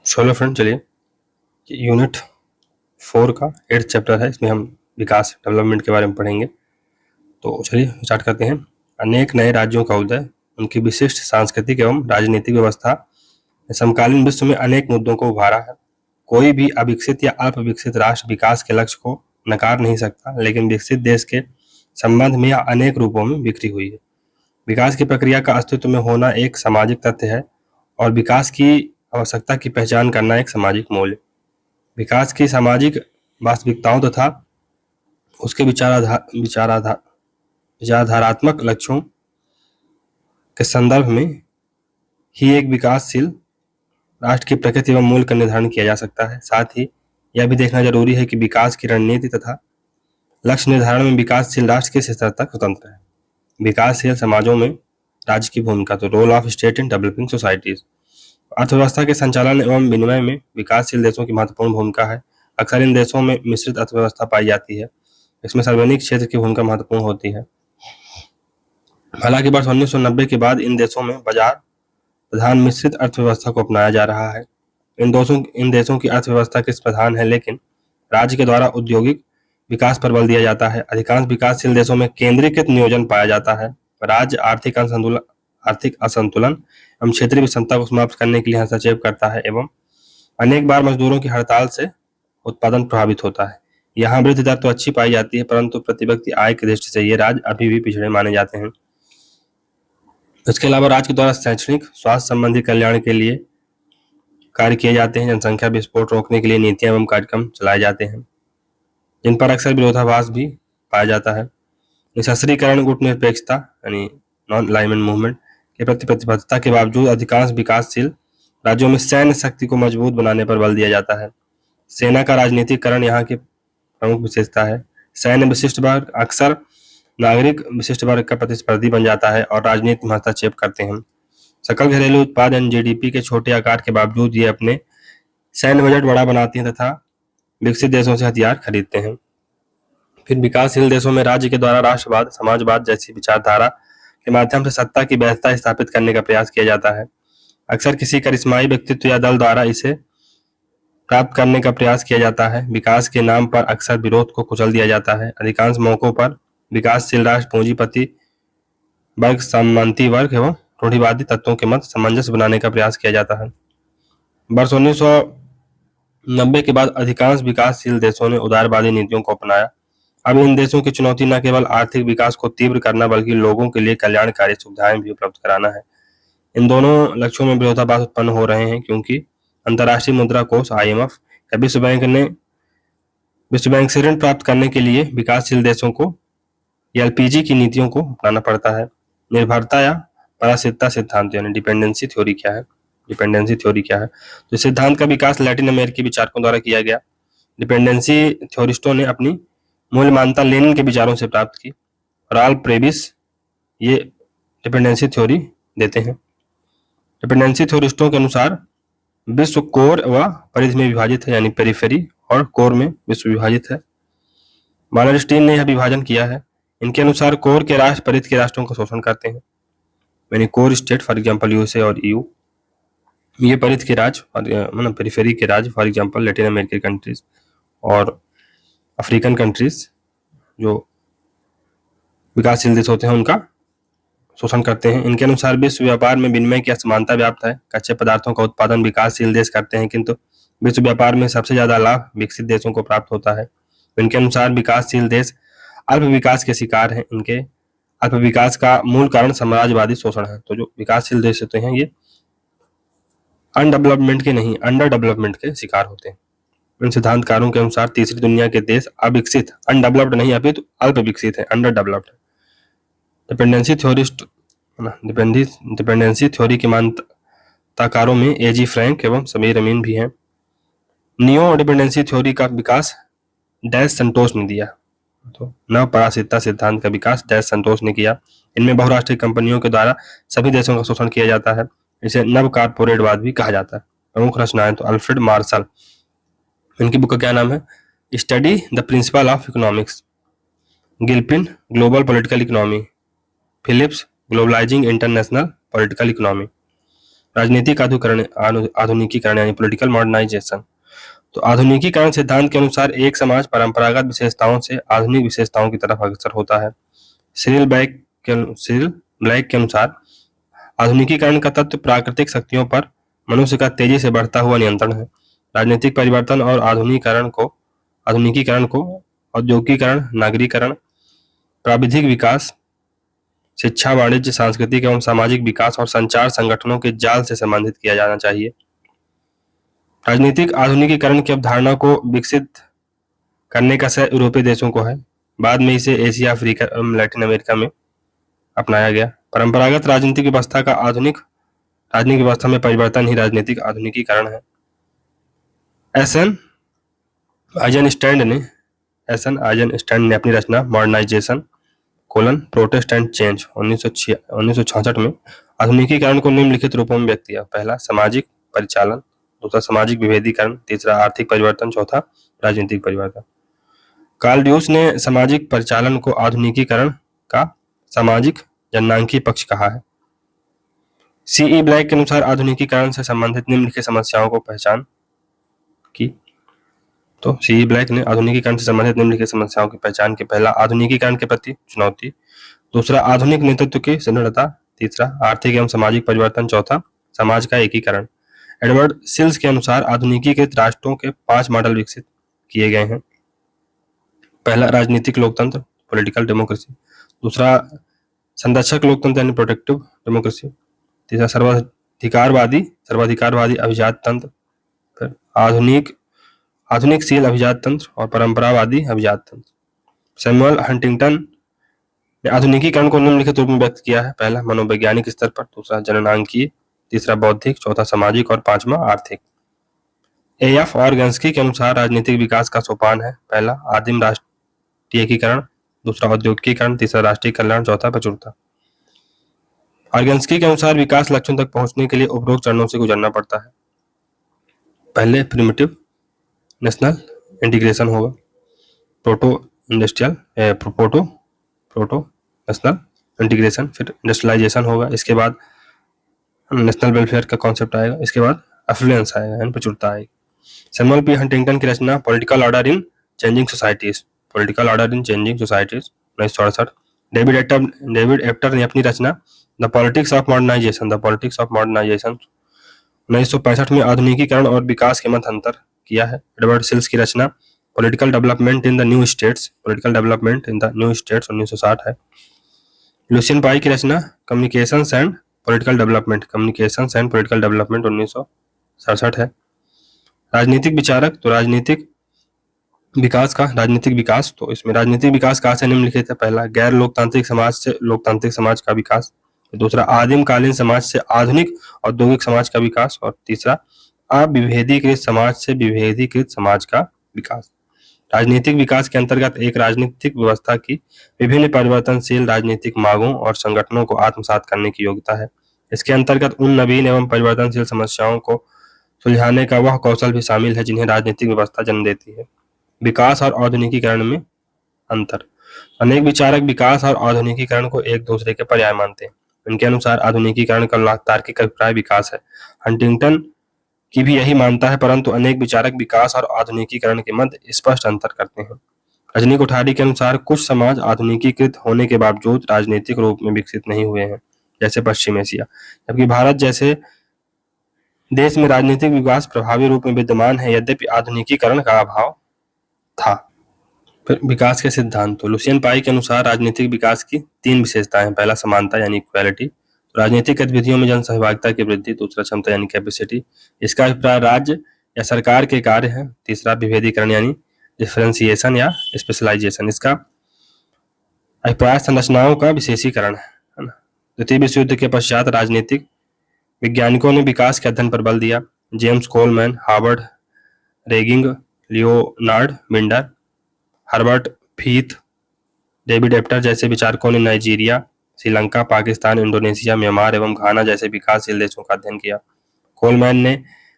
Hello friend, चलिए unit 4 का 8th chapter है। इसमें हम विकास डेवलपमेंट के बारे में पढ़ेंगे। तो चलिए स्टार्ट करते हैं। अनेक नए राज्यों का उदय, उनकी विशिष्ट सांस्कृतिक एवं राजनीतिक व्यवस्था समकालीन विश्व में अनेक मुद्दों को उभारा है। कोई भी अविकसित या अल्प विकसित राष्ट्र विकास के लक्ष्य को नकार नहीं सकता, लेकिन विकसित देश के संबंध में यह अनेक रूपों में बिखरी हुई है। विकास की प्रक्रिया का अस्तित्व में होना एक सामाजिक तथ्य है और विकास की आवश्यकता की पहचान करना एक सामाजिक मूल्य। विकास की सामाजिक वास्तविकताओं तथा उसके विचारधारात्मक लक्ष्यों के संदर्भ में ही एक विकासशील राष्ट्र की प्रकृति एवं मूल्य का निर्धारण किया जा सकता है। साथ ही यह भी देखना जरूरी है कि विकास की रणनीति तथा लक्ष्य निर्धारण में विकासशील राष्ट्र किस स्तर तक स्वतंत्र है। विकासशील समाजों में राज्य की भूमिका, तो role of state in developing societies. अर्थव्यवस्था के संचालन एवं विनिमय में विकासशील देशों की महत्वपूर्ण भूमिका है। अक्सर इन देशों में मिश्रित अर्थव्यवस्था पाई जाती है। इसमें सार्वजनिक क्षेत्र की भूमिका महत्वपूर्ण होती है। हालांकि वर्ष 1990 के बाद इन देशों में बाजार प्रधान मिश्रित अर्थव्यवस्था को अपनाया जा रहा है। इन देशों की अर्थव्यवस्था किस प्रधान है, लेकिन राज्य के द्वारा औद्योगिक विकास पर बल दिया जाता है। अधिकांश विकासशील देशों में केंद्रीकृत नियोजन पाया जाता है। राज्य आर्थिक असंतुलन एवं क्षेत्रीय विषमता को समाप्त करने के लिए हस्तक्षेप करता है एवं अनेक बार मजदूरों की हड़ताल से उत्पादन प्रभावित होता है। यहाँ वृद्धि दर तो अच्छी पाई जाती है, परंतु प्रति व्यक्ति आय की दृष्टि से ये राज्य अभी भी पिछड़े माने जाते हैं। इसके अलावा राज्य के द्वारा शैक्षणिक स्वास्थ्य संबंधी कल्याण के लिए कार्य किए जाते हैं। जनसंख्या विस्फोट रोकने के लिए नीतियां एवं कार्यक्रम चलाए जाते हैं, जिन पर अक्सर विरोधाभास भी पाया जाता है। निःशस्त्रीकरण, गुटनिरपेक्षता यानी नॉन अलाइनमेंट मूवमेंट के प्रति प्रतिबद्धता के बावजूद अधिकांश विकासशील राज्यों में सैन्य शक्ति को मजबूत बनाने पर बल दिया जाता है। सेना का राजनीतिकरण यहाँ की प्रमुख विशेषता है। सैन्य विशिष्ट वर्ग अक्सर नागरिक विशिष्ट वर्ग का प्रतिस्पर्धी बन जाता है और राजनीति में हस्तक्षेप करते हैं। सकल घरेलू उत्पाद जीडीपी के छोटे आकार के बावजूद ये अपने सैन्य बजट बड़ा बनाती हैं तथा विकसित देशों से हथियार खरीदते हैं। फिर विकासशील देशों में राज्य के द्वारा राष्ट्रवाद, समाजवाद जैसी विचारधारा के माध्यम से सत्ता की वैधता स्थापित करने का प्रयास किया जाता है। अक्सर किसी करिश्माई व्यक्तित्व या दल द्वारा इसे प्राप्त करने का प्रयास किया जाता है। विकास के नाम पर अक्सर विरोध को कुचल दिया जाता है। अधिकांश मौकों पर विकासशील राष्ट्र पूंजीपति वर्ग, सामंती वर्ग एवं रूढ़िवादी तत्वों के मध्य सामंजस्य बनाने का प्रयास किया जाता है। वर्ष 1990 के बाद अधिकांश विकासशील देशों ने उदारवादी नीतियों को अपनाया। अब इन देशों की चुनौती न केवल आर्थिक विकास को तीव्र करना बल्कि लोगों के लिए कल्याणकारी सुविधाएं भी उपलब्ध कराना है। इन दोनों लक्ष्यों में विरोधाभास उत्पन्न हो रहे हैं क्योंकि अंतर्राष्ट्रीय मुद्रा कोष IMF या विश्व बैंक से ऋण प्राप्त करने के लिए विकासशील देशों को LPG की नीतियों को अपनाना पड़ता है। निर्भरता या परासितता सिद्धांत यानी डिपेंडेंसी थ्योरी क्या है? तो इस सिद्धांत का विकास लैटिन अमेरिकी विचारकों द्वारा किया गया। डिपेंडेंसी थ्योरिस्टों ने अपनी मूल मान्यता लेनिन के विचारों से प्राप्त की। राल्फ प्रेबिस ये डिपेंडेंसी थ्योरी देते हैं। डिपेंडेंसी थ्योरिस्टों के अनुसार विश्व कोर व परिधि में विभाजित है, यानी पेरिफेरी और कोर में विश्व विभाजित है। बानरस्टीन ने यह विभाजन किया है। इनके अनुसार कोर के राष्ट्र परिधि के राष्ट्रों का शोषण करते हैं, यानी core state for example USA और EU। ये परिधि के राज्य मतलब पेरिफेरी के राज्य for example Latin American countries और अफ्रीकन कंट्रीज जो विकासशील देश होते हैं उनका शोषण करते हैं। इनके अनुसार विश्व व्यापार में विनिमय की असमानता व्याप्त है। कच्चे पदार्थों का उत्पादन विकासशील देश करते हैं, किंतु विश्व व्यापार में सबसे ज्यादा लाभ विकसित देशों को प्राप्त होता है। इनके अनुसार विकासशील देश अल्प विकास के शिकार हैं। इनके अल्प विकास का मूल कारण साम्राज्यवादी शोषण है। तो जो विकासशील देश होते हैं ये अनडेवलपमेंट के नहीं, अंडर डेवलपमेंट के शिकार होते हैं। इन सिद्धांतकारों के अनुसार तीसरी दुनिया के देश अविकसित, अनडेवलप्ड नहीं अपितु अल्प विकसित है, अंडर डेवलप्ड। डिपेंडेंसी थ्योरी के मान्यताकारों में AG फ्रैंक एवं समीर अमीन भी हैं। नियो डिपेंडेंसी थ्योरी का विकास डैश संतोष ने दिया। तो नव परासितता सिद्धांत का विकास डैश संतोष ने किया। इनमें बहुराष्ट्रीय कंपनियों के द्वारा सभी देशों का शोषण किया जाता है। इसे नव कारपोरेटवाद भी कहा जाता है। प्रमुख रचनाएं तो अल्फ्रेड मार्शल, इनकी बुक का क्या नाम है? Study the principle of economics. Gilpin, global political economy. Phillips, globalizing international political economy. राजनीतिक आधुनिकीकरण यानी पॉलिटिकल मॉडर्नाइजेशन। तो आधुनिकीकरण सिद्धांत के अनुसार एक समाज परंपरागत विशेषताओं से आधुनिक विशेषताओं की तरफ अग्रसर होता है। सिरिल ब्लैक के अनुसार आधुनिकीकरण का तत्व प्राकृतिक शक्तियों पर मनुष्य का तेजी से बढ़ता हुआ नियंत्रण है। राजनीतिक परिवर्तन और आधुनिकीकरण को औद्योगिकीकरण, नागरीकरण, प्राविधिक विकास, शिक्षा, वाणिज्य, सांस्कृतिक एवं सामाजिक विकास और संचार संगठनों के जाल से संबंधित किया जाना चाहिए। राजनीतिक आधुनिकीकरण की अवधारणा को विकसित करने का श्रेय यूरोपीय देशों को है। बाद में इसे एशिया, अफ्रीका एवं लैटिन अमेरिका में अपनाया गया। परंपरागत राजनीतिक व्यवस्था का आधुनिक राजनीतिक व्यवस्था में परिवर्तन ही राजनीतिक आधुनिकीकरण है। एसन आइजनस्टाइन ने अपनी रचना मॉडर्नाइजेशन प्रोटेस्टेंट चेंज 1966 में आधुनिकीकरण को निम्नलिखित रूपों में व्यक्त किया। पहला, सामाजिक परिचालन, दूसरा सामाजिक विभेदीकरण, तीसरा आर्थिक परिवर्तन, चौथा राजनीतिक परिवर्तन। कार्ल ड्यूस ने सामाजिक परिचालन को आधुनिकीकरण का सामाजिक जननांकीय पक्ष कहा है। सीई ब्लैक के अनुसार आधुनिकीकरण से संबंधित निम्नलिखित समस्याओं को पहचान की। तो सीई ब्लैक ने आधुनिकीकरण से संबंधित निम्नलिखित समस्याओं की पहचान की। पहला, आधुनिकीकरण के प्रति चुनौती, दूसरा आधुनिक नेतृत्व की सुदृढ़ता, तीसरा आर्थिक एवं सामाजिक परिवर्तन, चौथा समाज का एकीकरण। एडवर्ड सिल्स के अनुसार आधुनिकीकृत राष्ट्रों के 5 मॉडल विकसित किए गए हैं। पहला, राजनीतिक लोकतंत्र पॉलिटिकल डेमोक्रेसी, दूसरा संरक्षक लोकतंत्र यानी प्रोटेक्टिव डेमोक्रेसी, तीसरा सर्वाधिकारवादी अभिजात तंत्र, फिर आधुनिकशील अभिजात तंत्र और परंपरावादी अभिजात तंत्र। सैमुअल हंटिंगटन ने आधुनिकीकरण को निम्नलिखित रूप में व्यक्त किया है। पहला, मनोवैज्ञानिक स्तर पर, दूसरा जननांकीय, तीसरा बौद्धिक, चौथा सामाजिक और पांचवा आर्थिक। एएफ ऑर्गेन्स्की के अनुसार राजनीतिक विकास का सोपान है। पहला, आदिम राष्ट्रीयकरण, दूसरा औद्योगिकीकरण, तीसरा राष्ट्रीय कल्याण, चौथा प्रचुरता। ऑर्गेन्स्की के अनुसार विकास लक्ष्यों तक पहुंचने के लिए उपरोक्त चरणों से गुजरना पड़ता है। पहले प्रिमिटिव नेशनल इंटीग्रेशन होगा, प्रोटो नेशनल इंटीग्रेशन, फिर इंडस्ट्रियलाइजेशन होगा, इसके बाद नेशनल वेलफेयर का कॉन्सेप्ट आएगा, इसके बाद एफ्लुएंस आएगा यानी प्रचुरता आएगी। सैमुअल पी हंटिंगटन की रचना political order in changing societies 1968। David Apter ने अपनी रचना द पॉलिटिक्स ऑफ मॉडर्नाइजेशन 1965 में आधुनिकीकरण और विकास के मध्य अंतर किया है। एडवर्ड सिल्स की रचना political development in the new states 1960 है। लुसियन पाई की रचना कम्युनिकेशंस एंड पॉलिटिकल डेवलपमेंट 1967 है। राजनीतिक विचारक, तो राजनीतिक विकास, तो इसमें राजनीतिक विकास कहाँ से निम्नलिखित है। पहला, गैर लोकतांत्रिक समाज से लोकतांत्रिक समाज का विकास, दूसरा आदिम कालीन समाज से आधुनिक औद्योगिक समाज का विकास, और तीसरा अविभेदीकृत समाज से विभेदीकृत समाज का विकास। राजनीतिक विकास के अंतर्गत एक राजनीतिक व्यवस्था की विभिन्न परिवर्तनशील राजनीतिक मांगों और संगठनों को आत्मसात करने की योग्यता है। इसके अंतर्गत उन नवीन एवं परिवर्तनशील समस्याओं को सुलझाने का वह कौशल भी शामिल है जिन्हें राजनीतिक व्यवस्था जन्म देती है। विकास और आधुनिकीकरण में अंतर। अनेक विचारक विकास और आधुनिकीकरण को एक दूसरे के पर्याय मानते हैं। इनके अनुसार आधुनिकीकरण का तार्किक अभिप्राय विकास है। हंटिंगटन की भी यही मानता है, परंतु अनेक विचारक विकास और आधुनिकीकरण के मध्य स्पष्ट अंतर करते हैं। रजनी कोठारी के अनुसार कुछ समाज आधुनिकीकृत होने के बावजूद राजनीतिक रूप में विकसित नहीं हुए हैं, जैसे पश्चिम एशिया, जबकि भारत जैसे देश में राजनीतिक विकास प्रभावी रूप में विद्यमान है, यद्यपि आधुनिकीकरण का अभाव था। फिर विकास के सिद्धांत। तो लुसियन पाई के अनुसार राजनीतिक विकास की 3 विशेषताएं हैं। पहला, समानता यानी इक्वालिटी, राजनीतिक गतिविधियों में जन सहभागिता की वृद्धि, दूसरा क्षमता यानी कैपेसिटी, इसका अभिप्राय राज्य या सरकार के कार्य है, तीसरा विभेदीकरण यानी डिफरेंशिएशन या स्पेशलाइजेशन, इसका अभिप्राय संरचनाओं का विशेषीकरण है ना। द्वितीय विश्व युद्ध के पश्चात राजनीतिक वैज्ञानिकों ने विकास के अध्ययन पर बल दिया। James Coleman, Harvard raging, Leonard मिंडर, Herbert फीथ, David एप्टर जैसे विचारकों ने Nigeria, Sri Lanka, Pakistan, Indonesia, Myanmar एवं घाना जैसे विकासशील देशों का अध्ययन किया। कोलमैन ने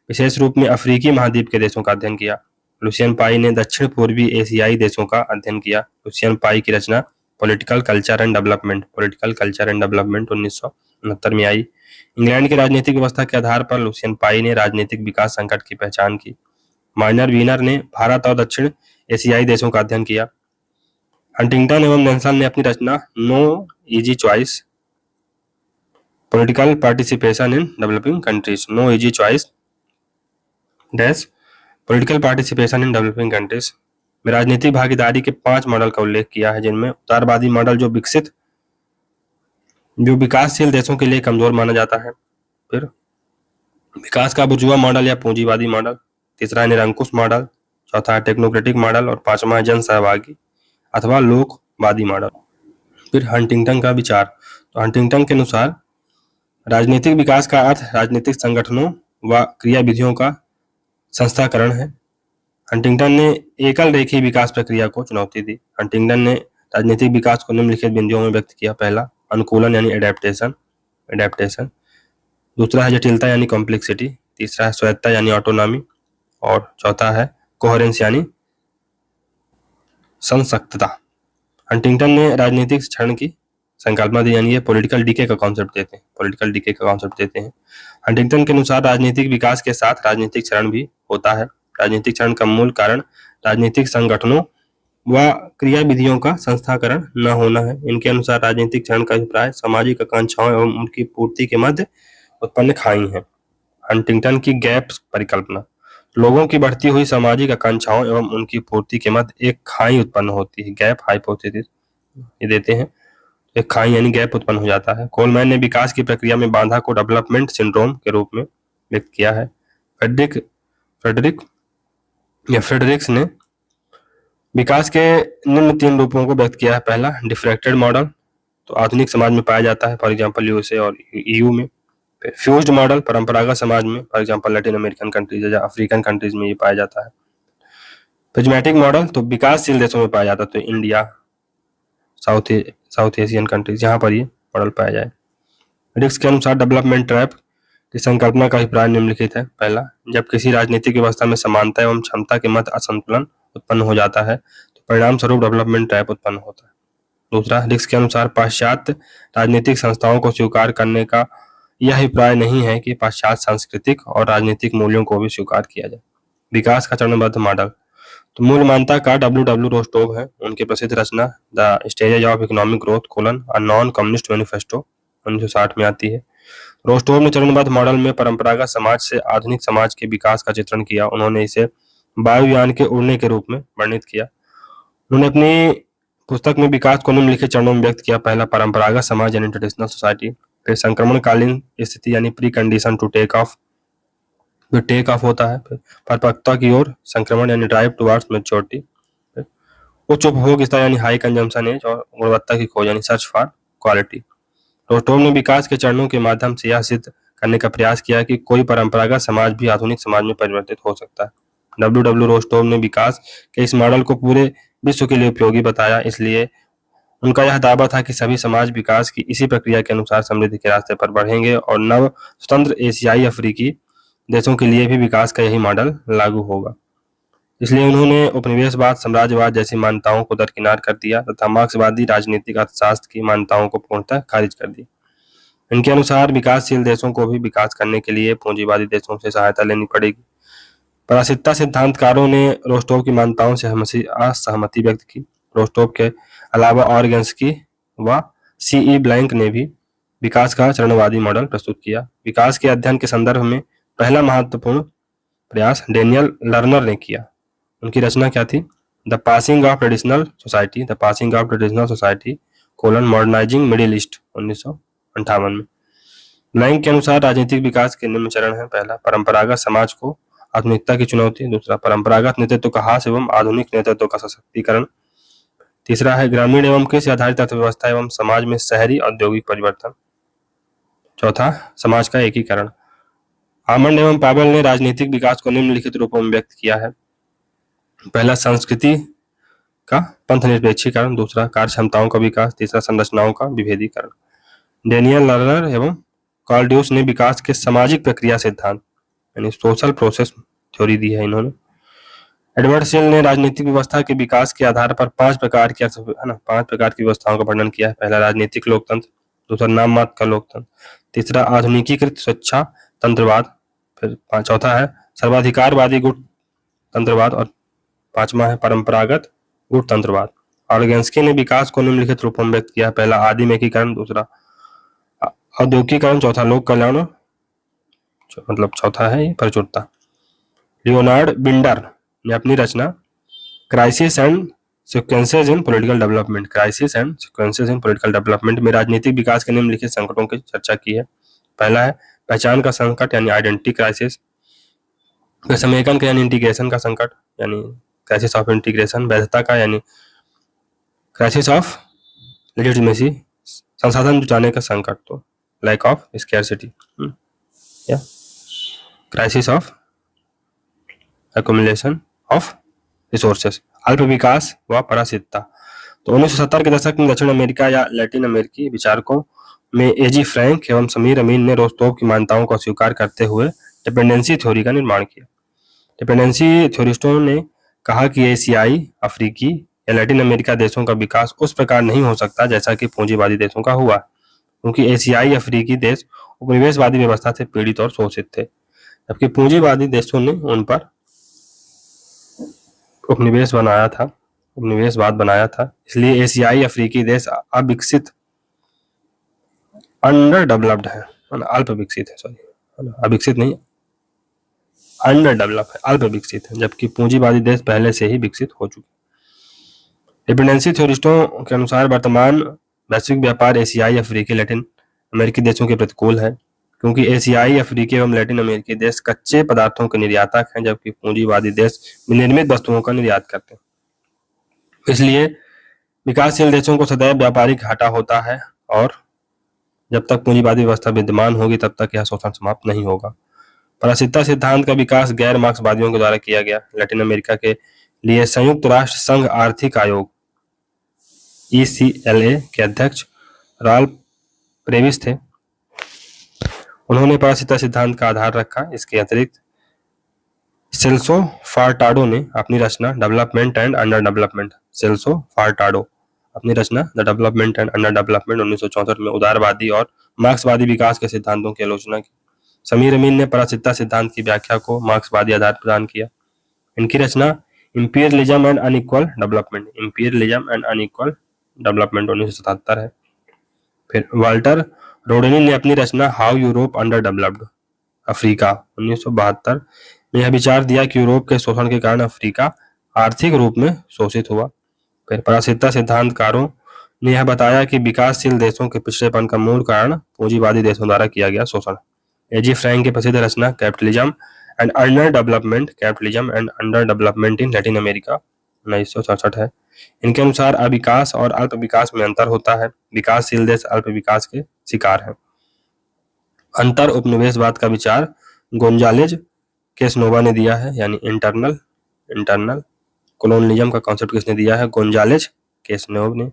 विशेष रूप में अफ्रीकी महाद्वीप के देशों का अध्ययन किया। लुसियन पाई ने दक्षिण पूर्वी एशियाई देशों का अध्ययन किया। लुसियन पाई की रचना पॉलिटिकल कल्चर एंड डेवलपमेंट 1969 में आई। इंग्लैंड की राजनीतिक व्यवस्था के आधार पर लुसियन पाई ने राजनीतिक विकास संकट की पहचान की। माइनर वीनर ने भारत और दक्षिण एशियाई देशों का अध्ययन किया। हंटिंगटन एवं नेल्सन ने अपनी रचना no easy choice political participation in developing countries, no easy choice dash political participation in developing countries में राजनीतिक भागीदारी के 5 मॉडल का उल्लेख किया है, जिनमें उदारवादी मॉडल जो विकासशील देशों के लिए कमजोर माना जाता है, फिर विकास का बुर्जुआ मॉडल या पूंजीवादी मॉडल, तीसरा है निरंकुश मॉडल, चौथा है टेक्नोक्रेटिक मॉडल और पांचवा है जन सहभागी अथवा लोकवादी मॉडल। फिर हंटिंगटन का विचार, तो हंटिंगटन के अनुसार राजनीतिक विकास का अर्थ राजनीतिक संगठनों व क्रियाविधियों का संस्थाकरण है। हंटिंगटन ने एकल रेखीय विकास प्रक्रिया को चुनौती दी। हंटिंगटन ने राजनीतिक विकास को निम्नलिखित बिंदुओं में व्यक्त किया। पहला, अनुकूलन यानी एडेप्टेशन, दूसरा है जटिलता यानी कॉम्प्लेक्सिटी, तीसरा है स्वायत्तता यानी ऑटोनॉमी और चौथा है कोहेरेंस यानी संसक्तता। हंटिंगटन ने राजनीतिक क्षरण की संकल्पना दी, यानी ये पॉलिटिकल डीके का कॉन्सेप्ट देते हैं। हंटिंगटन के अनुसार राजनीतिक विकास के साथ राजनीतिक क्षरण भी होता है। राजनीतिक क्षरण का मूल कारण राजनीतिक संगठनों व क्रियाविधियों का संस्थाकरण न होना है। इनके अनुसार राजनीतिक क्षरण का अभिप्राय सामाजिक आकांक्षाओं एवं उनकी पूर्ति के मध्य उत्पन्न खाई है। हंटिंगटन की गैप परिकल्पना, लोगों की बढ़ती हुई सामाजिक आकांक्षाओं एवं उनकी पूर्ति के मध्य एक खाई उत्पन्न होती है, गैप हाइपोथेसिस ये देते हैं। एक खाई यानी गैप उत्पन्न हो जाता है। कोलमैन ने विकास की प्रक्रिया में बाधा को डेवलपमेंट सिंड्रोम के रूप में व्यक्त किया है। फ्रेडरिक्स ने विकास के निम्न 3 रूपों को व्यक्त किया है। पहला, डिफ्रैक्टेड मॉडल, तो आधुनिक समाज में पाया जाता है, फॉर एग्जांपल यूएसए और ईयू में। फिर फ्यूज्ड मॉडल, परंपरागत समाज में, for example Latin American countries या अफ्रीकन कंट्रीज में ये पाया जाता है। प्रिज्मेटिक मॉडल, तो विकासशील देशों में पाया जाता है, तो इंडिया, साउथ एशियन कंट्रीज, जहां पर ये मॉडल पाया जाए। रिक्स के अनुसार डेवलपमेंट ट्रैप की संकल्पना का अभिप्राय निम्नलिखित है। पहला, जब किसी राजनीतिक व्यवस्था में समानता एवं क्षमता के मध्य असंतुलन उत्पन्न हो जाता है तो परिणाम स्वरूप डेवलपमेंट ट्रैप उत्पन्न होता है। दूसरा, रिक्स के अनुसार पाश्चात्य राजनीतिक संस्थाओं को स्वीकार करने का यह अभिप्राय नहीं है कि पाश्चात्य सांस्कृतिक और राजनीतिक मूल्यों को भी स्वीकार किया जाए। विकास का चरणबद्ध मॉडल, तो मूल मान्यता का डब्ल्यू रोस्टोव है। उनकी प्रसिद्ध रचना the stages of economic growth a non communist manifesto 1960 में आती है। रोस्टोव ने चरणबद्ध मॉडल में परंपरागत समाज से आधुनिक समाज के विकास का चित्रण किया। उन्होंने इसे वायुयान के उड़ने के रूप में वर्णित किया। उन्होंने अपनी पुस्तक में विकास को निम्नलिखित चरणों में व्यक्त किया। पहला, परंपरागत समाज यानी ट्रेडिशनल सोसाइटी, फिर संक्रमणकालीन स्थिति यानी pre condition to take off, फिर टेक ऑफ होता है, फिर परिपक्वता की ओर संक्रमण यानी ड्राइव टुवर्ड्स मैच्योरिटी, उच्च उपभोग स्तर यानी हाई कंजम्पशन एज और गुणवत्ता की खोज यानी सर्च फॉर क्वालिटी। रोस्टोव ने विकास के चरणों के माध्यम से यह सिद्ध करने का प्रयास किया कि कोई परंपरागत समाज भी आधुनिक समाज में परिवर्तित हो सकता है। डब्ल्यू रोस्टोव ने विकास के इस मॉडल को पूरे विश्व के लिए उपयोगी बताया। इसलिए उनका यह दावा था कि सभी समाज विकास की इसी प्रक्रिया के अनुसार समृद्धि के रास्ते पर बढ़ेंगे और नव स्वतंत्र एशियाई अफ्रीकी देशों के लिए भी विकास का यही मॉडल लागू होगा। इसलिए उन्होंने उपनिवेशवाद, साम्राज्यवाद जैसी मान्यताओं को दरकिनार कर दिया तथा मार्क्सवादी राजनीतिक अर्थशास्त्र की मान्यताओं को पूर्णतः खारिज कर दिया। इनके अनुसार विकासशील देशों को भी विकास करने के लिए पूंजीवादी देशों से सहायता लेनी पड़ेगी। परासिकता सिद्धांतकारों ने रोस्टोव की मान्यताओं से असहमति व्यक्त की। रोस्टोव के अलावा ऑर्गेन्स्की व सीई ब्लैंक ने भी विकास का चरणवादी मॉडल प्रस्तुत किया। विकास के अध्ययन के संदर्भ में पहला महत्वपूर्ण प्रयास डेनियल लर्नर ने किया। उनकी रचना क्या थी? The passing of traditional society modernising middle east 1958 में। ब्लैंक के अनुसार राजनीतिक विकास के निम्न चरण है। पहला, परंपरागत समाज को आधुनिकता की चुनौती। दूसरा, परंपरागत नेतृत्व का ह्रास एवं आधुनिक नेतृत्व का सशक्तिकरण। तीसरा है ग्रामीण एवं कृषि आधारित अर्थव्यवस्था एवं समाज में शहरी औद्योगिक परिवर्तन। चौथा, समाज का एकीकरण। आमंड एवं पावेल ने राजनीतिक विकास को निम्नलिखित रूपों में व्यक्त किया है। पहला, संस्कृति का पंथ निरपेक्षीकरण। दूसरा, कार्य क्षमताओं का विकास। तीसरा, संरचनाओं का विभेदीकरण। डेनियल लर्नर एवं कॉल्ड्यूस ने विकास के सामाजिक प्रक्रिया सिद्धांत यानी सोशल प्रोसेस थ्योरी दी है इन्होंने। एडवर्ड सेल ने राजनीतिक व्यवस्था के विकास के आधार पर 5 प्रकार की व्यवस्थाओं का वर्णन किया है। पहला, राजनीतिक लोकतंत्र। दूसरा नाम मात्र का लोकतंत्र, तीसरा आधुनिकीकृत स्वेच्छा तंत्रवाद, फिर चौथा है सर्वाधिकारवादी गुट तंत्रवाद और पांचवा है परंपरागत गुट तंत्रवाद। ऑर्गेन्स्की ने विकास को निम्नलिखित रूपों में व्यक्त किया। पहला आदिम एकीकरण, दूसरा औद्योगिकरण, चौथा लोक कल्याण, मतलब चौथा है प्रचुरता। लियोनार्ड बिंडर ने अपनी रचना crisis and sequences in political development, crisis and sequences in political development में राजनीतिक विकास के निम्नलिखित संकटों की चर्चा की है। पहला है पहचान का संकट यानी आइडेंटिटी क्राइसिस, फिर समेकन का यानी इंटीग्रेशन का संकट यानी क्राइसिस ऑफ इंटीग्रेशन, वैधता का यानी क्राइसिस ऑफ लेजिटिमेसी, संसाधन जुटाने का संकट तो लैक ऑफ स्कैरसिटी, या crisis of accumulation of resources, अल्प विकास व परासितता। तो 1970 के दशक में दक्षिण अमेरिका या लैटिन अमेरिकी विचारकों में एजी फ्रैंक एवं समीर अमीन ने रोस्टोव की मान्यताओं को अस्वीकार करते हुए डिपेंडेंसी थ्योरी का निर्माण किया। डिपेंडेंसी थ्योरिस्टों ने कहा कि एशियाई, अफ्रीकी या लैटिन अमेरिका देशों का विकास उस प्रकार नहीं हो सकता जैसा कि पूंजीवादी देशों का हुआ, क्योंकि एशियाई अफ्रीकी देश उपनिवेशवादी व्यवस्था से पीड़ित और शोषित थे, जबकि पूंजीवादी देशों ने उन पर उपनिवेशवाद बनाया था। इसलिए एशियाई अफ्रीकी देश अविकसित, अंडर डेवलप्ड है, अल्प विकसित है, सॉरी अविकसित नहीं, अंडर डेवलप है, अल्प विकसित है, जबकि पूंजीवादी देश पहले से ही विकसित हो चुके। डिपेंडेंसी थ्योरिस्टों के अनुसार वर्तमान वैश्विक व्यापार एशियाई, अफ्रीकी, लैटिन अमेरिकी देशों के प्रतिकूल है, क्योंकि एशियाई, अफ्रीकी एवं लैटिन अमेरिकी देश कच्चे पदार्थों के निर्यातक हैं, जबकि पूंजीवादी देश विनिर्मित वस्तुओं का निर्यात करते हैं। इसलिए विकासशील देशों को सदैव व्यापारिक घाटा होता है और जब तक पूंजीवादी व्यवस्था विद्यमान होगी तब तक यह शोषण समाप्त नहीं होगा। परासितता सिद्धांत का विकास गैर मार्क्सवादियों के द्वारा किया गया। लैटिन अमेरिका के लिए संयुक्त राष्ट्र संघ आर्थिक आयोग ECLA के अध्यक्ष राल्फ प्रेविस थे। उन्होंने परासितता सिद्धांत का आधार रखा। इसके अतिरिक्त सेल्सो फार्टाडो ने अपनी रचना development and underdevelopment, Celso Furtado अपनी रचना the development and underdevelopment 1964 में उदारवादी और मार्क्सवादी विकास के सिद्धांतों की आलोचना की। समीर अमीन ने परासितता सिद्धांत की व्याख्या को मार्क्सवादी आधार प्रदान किया। इनकी रचना imperialism and unequal development, imperialism and unequal development 1977 है। फिर वाल्टर रोडेनी ने अपनी रचना how Europe underdeveloped Africa 1972 में यह विचार दिया कि यूरोप के शोषण के कारण अफ्रीका आर्थिक रूप में शोषित हुआ। फिर परासितता सिद्धांतकारों ने यह बताया कि विकासशील देशों के पिछड़ेपन का मूल कारण पूंजीवादी देशों द्वारा किया गया शोषण। एजी फ्रैंक की प्रसिद्ध रचना capitalism and underdevelopment, capitalism and underdevelopment in Latin America 1967 है। इनके अनुसार अविकास और अल्प विकास में अंतर होता है। विकासशील देश अल्प विकास के शिकार हैं। अंतर उपनिवेशवाद का विचार गोंजालेज केसनोवा ने दिया है, यानी इंटरनल कोलोनियलिज्म का कॉन्सेप्ट किसने दिया है? गोंजालेज केसनोव ने।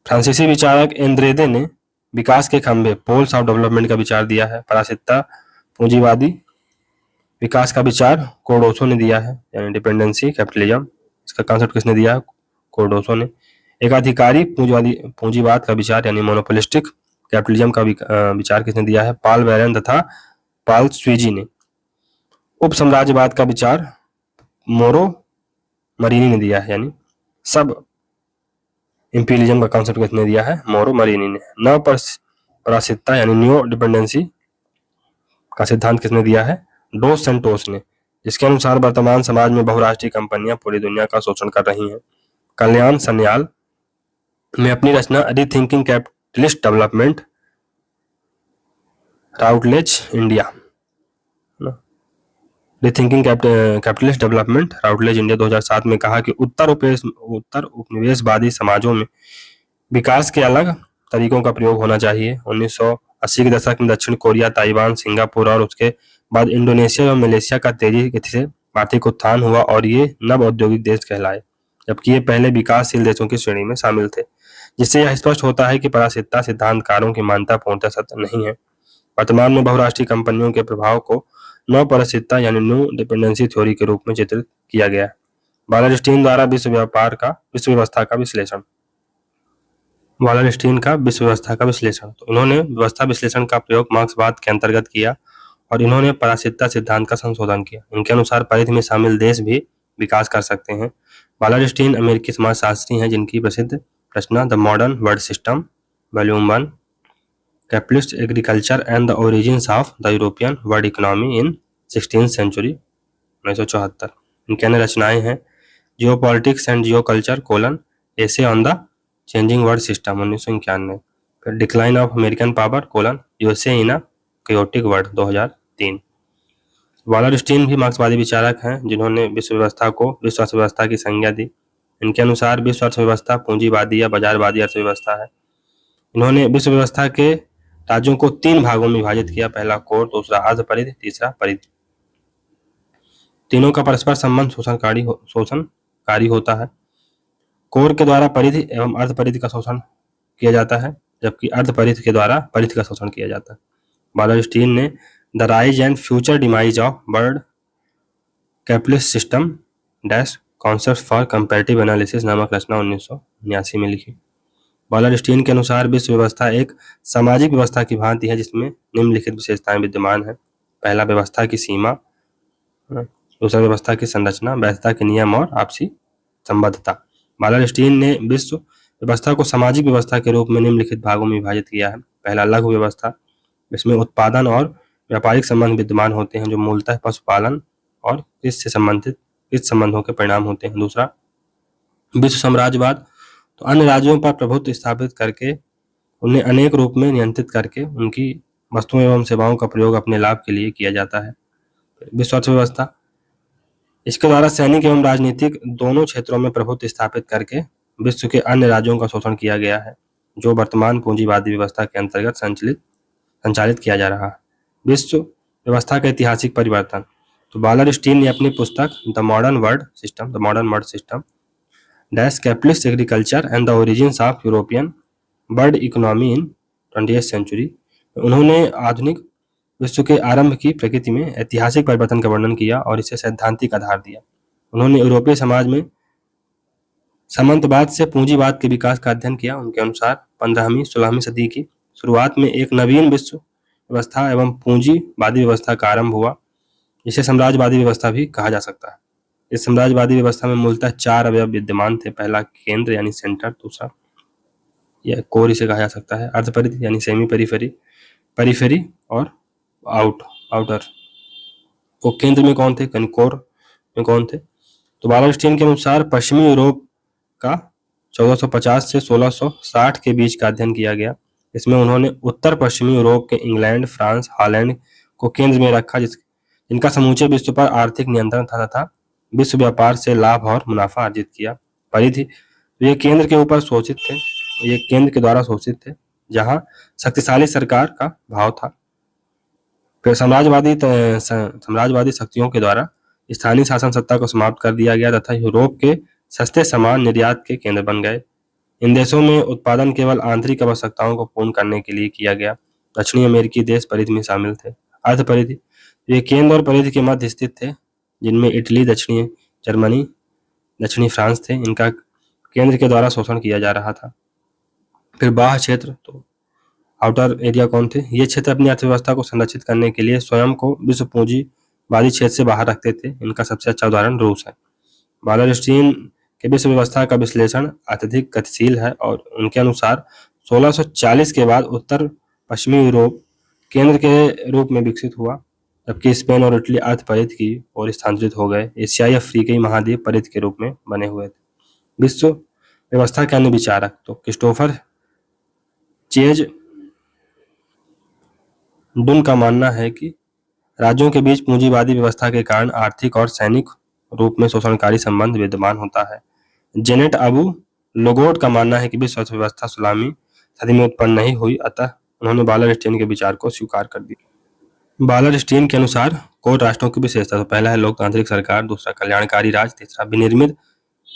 फ्रांसीसी विचारक एंद्रेदे ने विकास के खंभे पोल्स ऑफ डेवलपमेंट का विचार दिया है। परासितता पूंजीवादी विकास का विचार कोर्डोसो ने दिया है, यानी डिपेंडेंसी कैपिटलिज्म, इसका कॉन्सेप्ट किसने दिया है? कोर्डोसो ने। एकाधिकारी पूंजीवाद का विचार यानी मोनोपोलिस्टिक कैपिटलिज्म का विचार किसने दिया है? पॉल बैरन तथा पॉल स्वीजी ने। उप साम्राज्यवाद का विचार मोरो मरीनी ने दिया है, यानी सब इंपीरियलिज्म का कॉन्सेप्ट किसने दिया है? मोरो मरीनी ने। नव परासितता यानी न्यू डिपेंडेंसी का सिद्धांत किसने दिया है? डोस सेंटोस ने, जिसके अनुसार वर्तमान समाज में बहुराष्ट्रीय कंपनियां पूरी दुनिया का शोषण कर रही हैं। कल्याण सन्याल में अपनी रचना rethinking capitalist development, Routledge India, rethinking capitalist development Routledge India 2007 में कहा कि उत्तर उपनिवेशवादी समाजों में विकास के अलग तरीकों का प्रयोग होना चाहिए। 1980 के दशक में दक्षिण कोरिया, ताइवान, सिंगापुर और उसके बाद इंडोनेशिया और मलेशिया का तेजी से आर्थिक उत्थान हुआ और ये नव औद्योगिक देश कहलाए, जबकि ये पहले विकासशील देशों की श्रेणी में शामिल थे, जिससे यह स्पष्ट होता है कि परासितता सिद्धांतकारों की मान्यता पूर्णतः सत्य नहीं है। वर्तमान में बहुराष्ट्रीय कंपनियों के प्रभाव को नव परासितता यानी न्यू डिपेंडेंसी थ्योरी के रूप में चित्रित किया गया। बालरस्टीन द्वारा विश्व व्यवस्था का विश्लेषण। वालरस्टीन का विश्व व्यवस्था का विश्लेषण। तो इन्होंने व्यवस्था विश्लेषण का प्रयोग मार्क्सवाद के अंतर्गत किया और इन्होंने परासिकता सिद्धांत का संशोधन किया। इनके अनुसार परिधि में शामिल देश भी विकास कर सकते हैं। वालरस्टीन अमेरिकी समाजशास्त्री हैं जिनकी प्रसिद्ध रचना the modern world system volume 1, capitalist agriculture and the origins of the European world economy in 16th century 1974। इनकी अन्य रचनाएं हैं geopolitics and geoculture colon essay on the changing world system 1991, फिर decline of American power colon USA in a chaotic world 2003। Wallerstein भी मार्क्सवादी विचारक हैं जिन्होंने विश्व व्यवस्था को विश्व अर्थव्यवस्था की संज्ञा दी। इनके अनुसार विश्व अर्थव्यवस्था पूंजीवादी या बाजारवादी अर्थव्यवस्था है। इन्होंने विश्व व्यवस्था के राज्यों को 3 भागों में विभाजित किया, पहला कोर, दूसरा अर्धपरिधि, तीसरा परिधि। तीनों का परस्पर संबंध शोषणकारी होता है। कोर के द्वारा परिधि एवं अर्धपरिधि का शोषण किया जाता है, जबकि अर्धपरिधि के द्वारा परिधि का शोषण किया जाता है। वालरस्टीन ने the rise and future demise of world capitalist system dash concept for comparative analysis नामक रचना 1989 में लिखी। वालरस्टीन के अनुसार विश्व व्यवस्था एक सामाजिक व्यवस्था की भांति है जिसमें निम्नलिखित विशेषताएं विद्यमान है। पहला, व्यवस्था की सीमा, दूसरा व्यवस्था की संरचना, वैधता के नियम और आपसी संबद्धता। वालरस्टीन ने विश्व व्यवस्था को सामाजिक व्यवस्था के रूप में निम्नलिखित भागों में विभाजित किया है। पहला, लघु व्यवस्था, इसमें उत्पादन और व्यापारिक संबंध विद्यमान होते हैं जो मूलतः पशुपालन और कृषि से संबंधित कृषि संबंधों के परिणाम होते हैं। दूसरा, विश्व साम्राज्यवाद, तो अन्य राज्यों पर प्रभुत्व स्थापित करके उन्हें अनेक रूप में नियंत्रित करके उनकी वस्तुओं एवं सेवाओं का प्रयोग अपने लाभ के लिए किया जाता है। विश्व अर्थव्यवस्था, इसके द्वारा सैनिक एवं राजनीतिक दोनों क्षेत्रों में प्रभुत्व स्थापित करके विश्व के अन्य राज्यों का शोषण किया गया है जो वर्तमान पूंजीवादी व्यवस्था के अंतर्गत संचालित किया जा रहा है। विश्व व्यवस्था का ऐतिहासिक परिवर्तन, तो वालरस्टीन ने अपनी पुस्तक the modern world system dash capitalist agriculture and the origins of European world economy in 20th century, उन्होंने आधुनिक विश्व के आरंभ की प्रकृति में ऐतिहासिक परिवर्तन का वर्णन किया और इसे सैद्धांतिक आधार दिया। उन्होंने यूरोपीय समाज में सामंतवाद से पूंजीवाद के विकास का अध्ययन किया। उनके अनुसार 15वीं-16वीं सदी की शुरुआत में एक नवीन विश्व व्यवस्था एवं पूंजीवादी व्यवस्था का आरंभ हुआ, जिसे साम्राज्यवादी व्यवस्था भी कहा जा सकता है। इस साम्राज्यवादी व्यवस्था में मूलतः 4 अवयव विद्यमान थे। पहला, केंद्र यानी सेंटर, दूसरा या कोर इसे कहा जा सकता है, अर्धपरिधि यानी सेमी पेरिफेरी और आउटर। वो केंद्र में कौन थे, कोर में कौन थे? तो वालरस्टीन के अनुसार पश्चिमी यूरोप का 1450 से 1660 के बीच का अध्ययन किया गया। इसमें उन्होंने उत्तर पश्चिमी यूरोप के इंग्लैंड, फ्रांस, हॉलैंड को केंद्र में रखा जिनका समूचे विश्व पर आर्थिक नियंत्रण था तथा विश्व व्यापार से लाभ और मुनाफा अर्जित किया। परिधि, ये केंद्र के ऊपर शोषित थे, ये केंद्र के द्वारा शोषित थे जहां शक्तिशाली सरकार का भाव था। फिर साम्राज्यवादी शक्तियों के द्वारा स्थानीय शासन सत्ता को समाप्त कर दिया गया तथा यूरोप के सस्ते सामान निर्यात के केंद्र बन गए। इन देशों में उत्पादन केवल आंतरिक आवश्यकताओं को पूर्ण करने के लिए किया गया। दक्षिणी अमेरिकी देश परिधि में शामिल थे। अर्धपरिधि, ये केंद्र और परिधि के मध्य स्थित थे जिनमें इटली, दक्षिणी जर्मनी, दक्षिणी फ्रांस थे। इनका केंद्र के द्वारा शोषण किया जा रहा था। फिर बाह्य क्षेत्र, तो आउटर एरिया कौन थे? ये क्षेत्र अपनी अर्थव्यवस्था को संरक्षित करने के लिए स्वयं को विश्व पूंजीवादी क्षेत्र से बाहर रखते थे। इनका सबसे अच्छा उदाहरण रूस है। वालरस्टीन के विश्व व्यवस्था का विश्लेषण अत्यधिक गतिशील है और उनके अनुसार 1640 के बाद उत्तर पश्चिमी यूरोप केंद्र के रूप में विकसित हुआ, जबकि स्पेन और इटली अर्धपरिधि की ओर स्थानांतरित हो गए। एशियाई अफ्रीकी महाद्वीप परिधि के रूप में बने हुए थे। विश्व व्यवस्था के अन्य विचारक, तो क्रिस्टोफर चेज डुन का मानना है कि राज्यों के बीच पूंजीवादी व्यवस्था के कारण आर्थिक और सैनिक रूप में शोषणकारी संबंध विद्यमान होता है। जेनेट अबू लोगोट का मानना है कि विश्व अर्थव्यवस्था 16वीं सदी में उत्पन्न नहीं हुई, अतः उन्होंने वालरस्टीन के विचार को स्वीकार कर दिया। वालरस्टीन के अनुसार कोर राष्ट्रों की विशेषता, तो पहला है लोकतांत्रिक सरकार, दूसरा कल्याणकारी राज्य, तीसरा विनिर्मित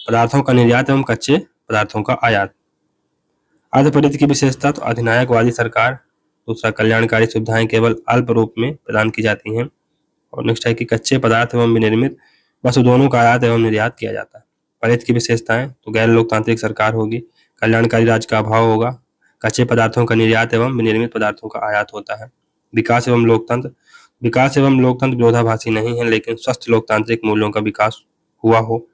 पदार्थों का निर्यात एवं कच्चे पदार्थों का आयात। अर्धपरिधि की विशेषता, तो अधिनायकवादी सरकार, दूसरा कल्याणकारी सुविधाएं केवल अल्प रूप में प्रदान की जाती हैं, और नेक्स्ट है कि कच्चे पदार्थ एवं विनिर्मित वस्तु दोनों का आयात एवं निर्यात किया जाता है। परिधि की विशेषताएं, तो गैर लोकतांत्रिक सरकार होगी, कल्याणकारी राज्य का अभाव होगा। कच्चे पदार्थों का निर्यात एवं विनिर्मित पदार्थों का आयात होता है। विकास एवं लोकतंत्र विरोधाभासी नहीं है, लेकिन स्वस्थ लोकतांत्रिक मूल्यों का विकास हुआ हो।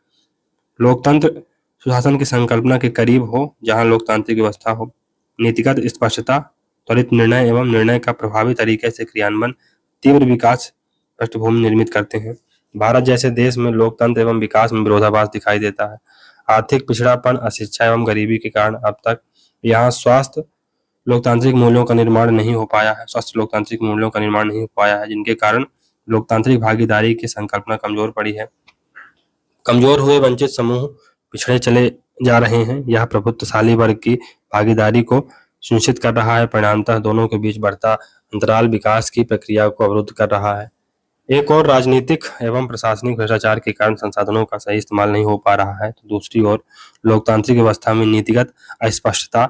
लोकतंत्र सुशासन की संकल्पना के करीब हो, जहां लोकतांत्रिक व्यवस्था हो। नीतिगत स्पष्टता, त्वरित निर्णय एवं निर्णय का प्रभावी तरीके से क्रियान्वयन तीव्र विकास पृष्ठभूमि निर्मित करते हैं। भारत जैसे देश में लोकतंत्र एवं विकास में विरोधाभास दिखाई देता है। आर्थिक पिछड़ापन, अशिक्षा एवं गरीबी के कारण अब तक यहाँ स्वस्थ लोकतांत्रिक मूल्यों का निर्माण नहीं हो पाया है, जिनके कारण लोकतांत्रिक भागीदारी की संकल्पना कमजोर पड़ी है। कमजोर हुए वंचित समूह पिछड़े चले जा रहे हैं। यह प्रभुत्वशाली वर्ग की भागीदारी को सुनिश्चित कर रहा है। परिणामतः दोनों के बीच बढ़ता अंतराल विकास की प्रक्रिया को अवरुद्ध कर रहा है। एक और राजनीतिक एवं प्रशासनिक भ्रष्टाचार के कारण संसाधनों का सही इस्तेमाल नहीं हो पा रहा है, तो दूसरी ओर लोकतांत्रिक व्यवस्था में नीतिगत अस्पष्टता,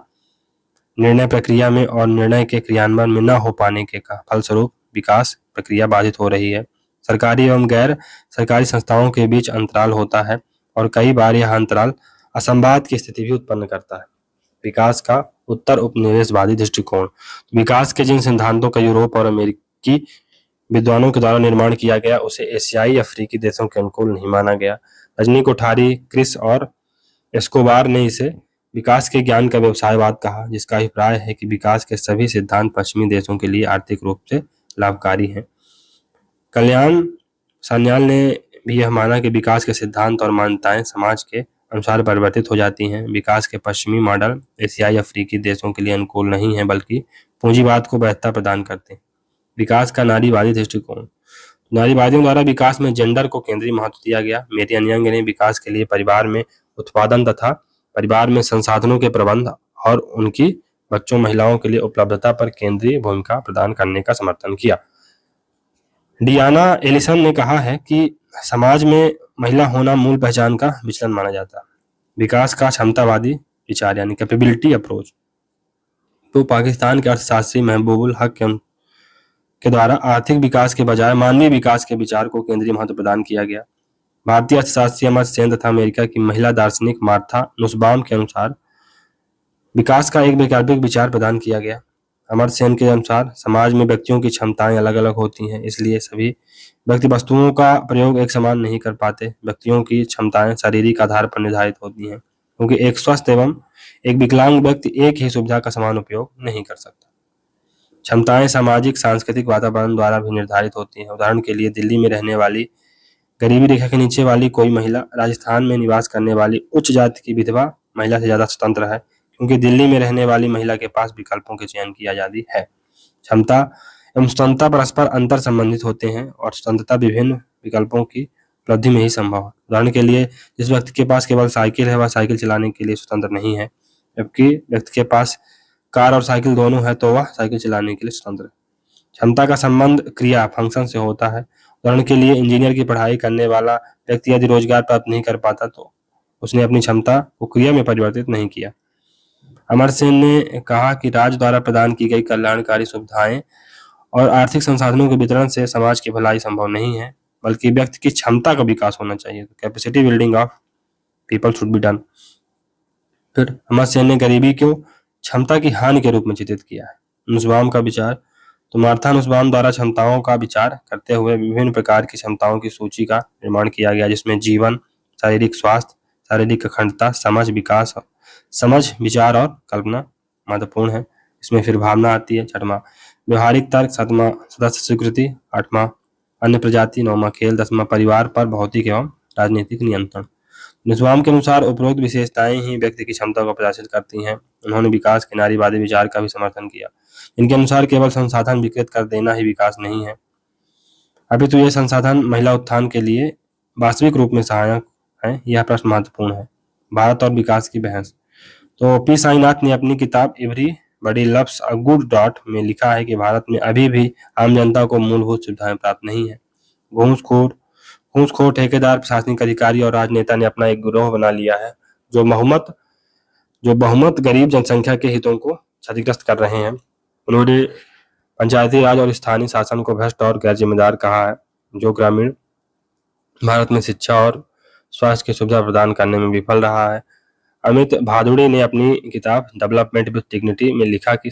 निर्णय प्रक्रिया में और निर्णय के क्रियान्वयन में न हो पाने के फलस्वरूप विकास प्रक्रिया बाधित हो रही है। सरकारी एवं गैर सरकारी संस्थाओं के बीच अंतराल होता है और कई बार यह अंतराल असंवाद की स्थिति भी उत्पन्न करता है। विकास का उत्तर उपनिवेशवादी दृष्टिकोण। विकास के जिन सिद्धांतों का यूरोप और अमेरिकी विद्वानों के द्वारा निर्माण किया गया, उसे एशियाई अफ्रीकी देशों के अनुकूल नहीं माना गया। रजनी कोठारी, क्रिस और एस्कोबार ने इसे विकास के ज्ञान का व्यवसायवाद कहा, जिसका अभिप्राय है कि विकास के सभी सिद्धांत पश्चिमी देशों के लिए आर्थिक रूप से लाभकारी हैं। कल्याण सान्याल ने भी यह माना कि विकास के सिद्धांत और मान्यताएं समाज के अनुसार परिवर्तित हो जाती हैं। विकास के पश्चिमी मॉडल एशियाई अफ्रीकी देशों के लिए अनुकूल नहीं है, बल्कि पूंजीवाद को वैधता प्रदान करते हैं। विकास का नारीवादी दृष्टिकोण। नारीवादियों द्वारा विकास में जेंडर को केंद्रीय महत्व दिया गया। मेरी अन्यंग ने विकास के लिए परिवार में उत्पादन तथा परिवार में संसाधनों के प्रबंध और उनकी बच्चों महिलाओं के लिए उपलब्धता पर केंद्रीय भूमिका प्रदान करने का समर्थन किया। डियाना एलिसन ने कहा है कि समाज में महिला होना मूल पहचान का विचलन माना जाता है। विकास का क्षमतावादी विचार यानी कैपेबिलिटी अप्रोच। तो पाकिस्तान के अर्थशास्त्री महबूबुल हक के द्वारा आर्थिक विकास के बजाय मानवीय विकास के विचार को केंद्रीय महत्व प्रदान किया गया। भारतीय अर्थशास्त्री अमर्त्य सेन तथा अमेरिका की महिला दार्शनिक मार्था नुसबाम के अनुसार विकास का एक वैकल्पिक विचार प्रदान किया गया। अमर्त्य सेन के अनुसार समाज में व्यक्तियों की क्षमताएं अलग अलग होती हैं, इसलिए सभी व्यक्ति वस्तुओं का प्रयोग एक समान नहीं कर पाते। व्यक्तियों की क्षमताएं शारीरिक आधार पर निर्धारित होती हैं, क्योंकि एक स्वस्थ एवं एक विकलांग व्यक्ति एक ही सुविधा का समान उपयोग नहीं कर सकता। क्षमताएं सामाजिक सांस्कृतिक वातावरण द्वारा भी निर्धारित होती हैं। उदाहरण के लिए दिल्ली में रहने वाली गरीबी रेखा के नीचे वाली कोई महिला राजस्थान में निवास करने वाली उच्च जाति की विधवा महिला से ज्यादा स्वतंत्र है, क्योंकि दिल्ली में रहने वाली महिला के पास विकल्पों के चयन की आजादी है। क्षमता एवं स्वतंत्रता परस्पर अंतर संबंधित होते हैं और स्वतंत्रता विभिन्न विकल्पों की उपलब्धि में ही संभव है। उदाहरण के लिए जिस व्यक्ति के पास केवल साइकिल है, वह साइकिल चलाने के लिए स्वतंत्र नहीं है, जबकि व्यक्ति के पास कार और साइकिल दोनों है तो वह साइकिल चलाने के लिए स्वतंत्र है। क्षमता का संबंध क्रिया फंक्शन से होता है। उदाहरण के लिए इंजीनियर की पढ़ाई करने वाला व्यक्ति यदि रोजगार प्राप्त नहीं कर पाता तो उसने अपनी क्षमता को क्रिया में परिवर्तित नहीं किया। अमर्त्य सेन ने कहा कि राज्य द्वारा प्रदान की गई कल्याणकारी सुविधाएं और आर्थिक संसाधनों के वितरण से समाज की भलाई संभव नहीं है, बल्कि व्यक्ति की क्षमता का विकास होना चाहिए। Capacity building of people should be done. फिर अमर्त्य सेन ने गरीबी को क्षमता की हानि के रूप में चित्रित किया है। नुसबाम का विचार। तो मार्था नुसबाम द्वारा क्षमताओं का विचार करते हुए विभिन्न प्रकार की क्षमताओं की सूची का निर्माण किया गया, जिसमें जीवन, शारीरिक स्वास्थ्य, शारीरिक अखंडता, समझ, विचार और कल्पना महत्वपूर्ण है। इसमें फिर भावना आती है। छठवां व्यवहारिक तर्क, सातवां सदस्य स्वीकृति, आठवां अन्य प्रजाति, नौवां खेल, दसवां परिवार पर भौतिक एवं राजनीतिक नियंत्रण। नुसबाम के अनुसार उपरोक्त विशेषताएं ही व्यक्ति की क्षमता को प्रदर्शित करती हैं। उन्होंने विकास के नारीवादी विचार का भी समर्थन किया। इनके अनुसार केवल संसाधन विकृत कर देना ही विकास नहीं है, अपितु ये संसाधन महिला उत्थान के लिए वास्तविक रूप में सहायक है। यह प्रश्न महत्वपूर्ण है। भारत और विकास की बहस। तो पी साईनाथ ने अपनी किताब everybody loves a good डॉट में लिखा है कि भारत में अभी भी आम जनता को मूलभूत सुविधाएं प्राप्त नहीं है। घूसखोर ठेकेदार, प्रशासनिक अधिकारी और राजनेता ने अपना एक गिरोह बना लिया है, जो बहुमत गरीब जनसंख्या के हितों को क्षतिग्रस्त कर रहे हैं। उन्होंने पंचायती राज और स्थानीय शासन को भ्रष्ट और गैर जिम्मेदार कहा है, जो ग्रामीण भारत में शिक्षा और स्वास्थ्य की सुविधा प्रदान करने में विफल रहा है। अमित भादुड़ी ने अपनी किताब डेवलपमेंट विद डिग्निटी में लिखा कि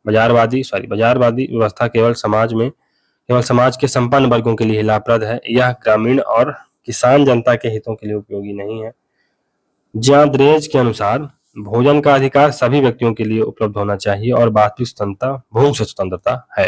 बाजारवादी व्यवस्था केवल समाज के संपन्न वर्गों के लिए लाभप्रद है, यह ग्रामीण और किसान जनता के हितों के लिए उपयोगी नहीं है। ज्याद्रेज के अनुसार भोजन का अधिकार सभी व्यक्तियों के लिए उपलब्ध होना चाहिए और वास्तविक स्वतंत्रता भूख से स्वतंत्रता है।